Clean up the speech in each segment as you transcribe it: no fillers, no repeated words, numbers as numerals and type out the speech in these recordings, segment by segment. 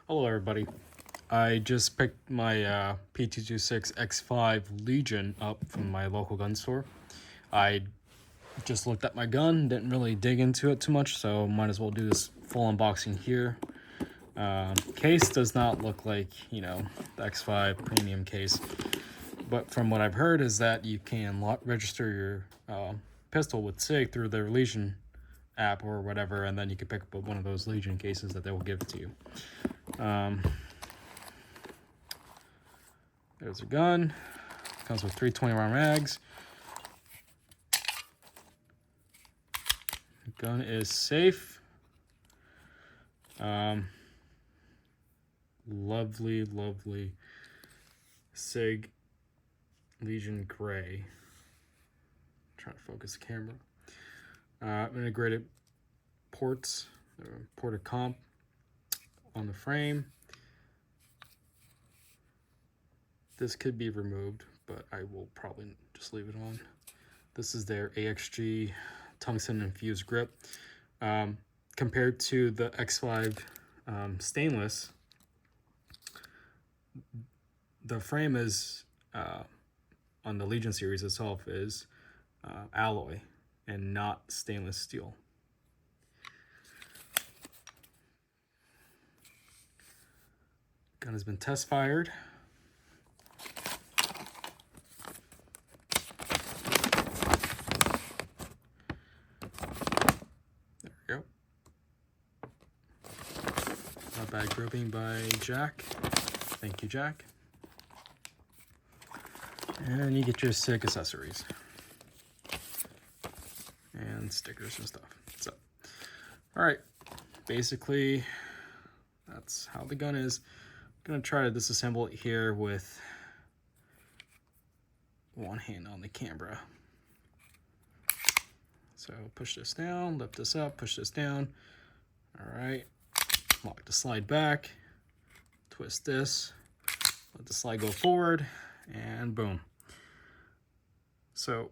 Hello everybody. I just picked my p226 x5 Legion up from my local gun store. I just looked at my gun, didn't really dig into it too much, so might as well do this full unboxing here. Case does not look like, the x5 premium case, but from what I've heard is that you can register your pistol with SIG through their Legion app or whatever, and then you can pick up one of those Legion cases that they will give to you. There's a gun. Comes with 320 round mags. The gun is safe. Lovely SIG Legion Gray. Trying to focus the camera. Integrated ports, ported comp on the frame. This could be removed, but I will probably just leave it on. This is their AXG tungsten infused grip. Compared to the X5 stainless, the frame is, on the Legion series itself, is alloy and not stainless steel. Gun has been test fired. There we go. Not bad gripping by Jack. Thank you, Jack. And you get your SIG accessories and stickers and stuff. So, all right, basically that's how the gun is. I'm gonna try to disassemble it here with one hand on the camera. So push this down, lift this up, push this down. All right, lock the slide back, twist this, let the slide go forward, and boom. So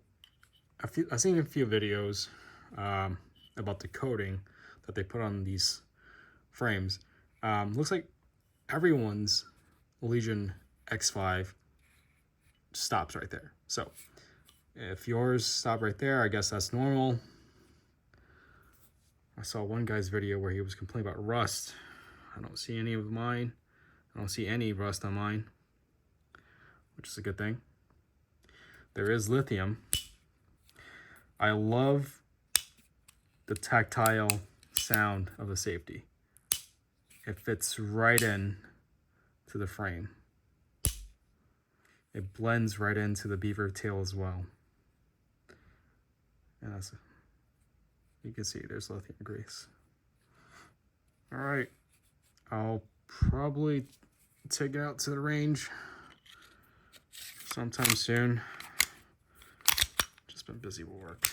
I've seen a few videos about the coating that they put on these frames. Looks like everyone's Legion X5 stops right there. So if yours stop right there, I guess that's normal. I saw one guy's video where he was complaining about rust. I don't see any of mine. I don't see any rust on mine, which is a good thing. There is lithium. I love the tactile sound of the safety. It fits right in to the frame. It blends right into the beaver tail as well. And that's, you can see there's lithium grease. All right, I'll probably take it out to the range sometime soon. Just been busy with work.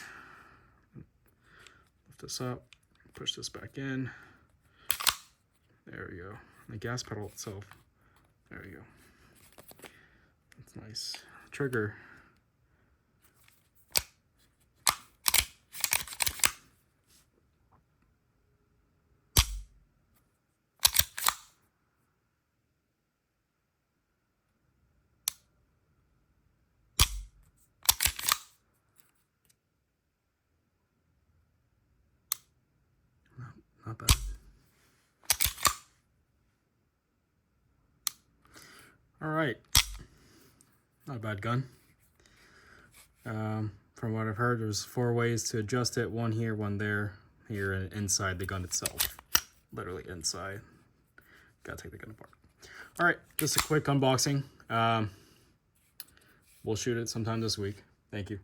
Lift this up, push this back in. There we go. The gas pedal itself. There you go. That's nice. Trigger. Not bad. All right, not a bad gun. From what I've heard, there's 4 ways to adjust it. One here, one there, here, and inside the gun itself. Literally inside. Gotta take the gun apart. All right, just a quick unboxing. We'll shoot it sometime this week. Thank you.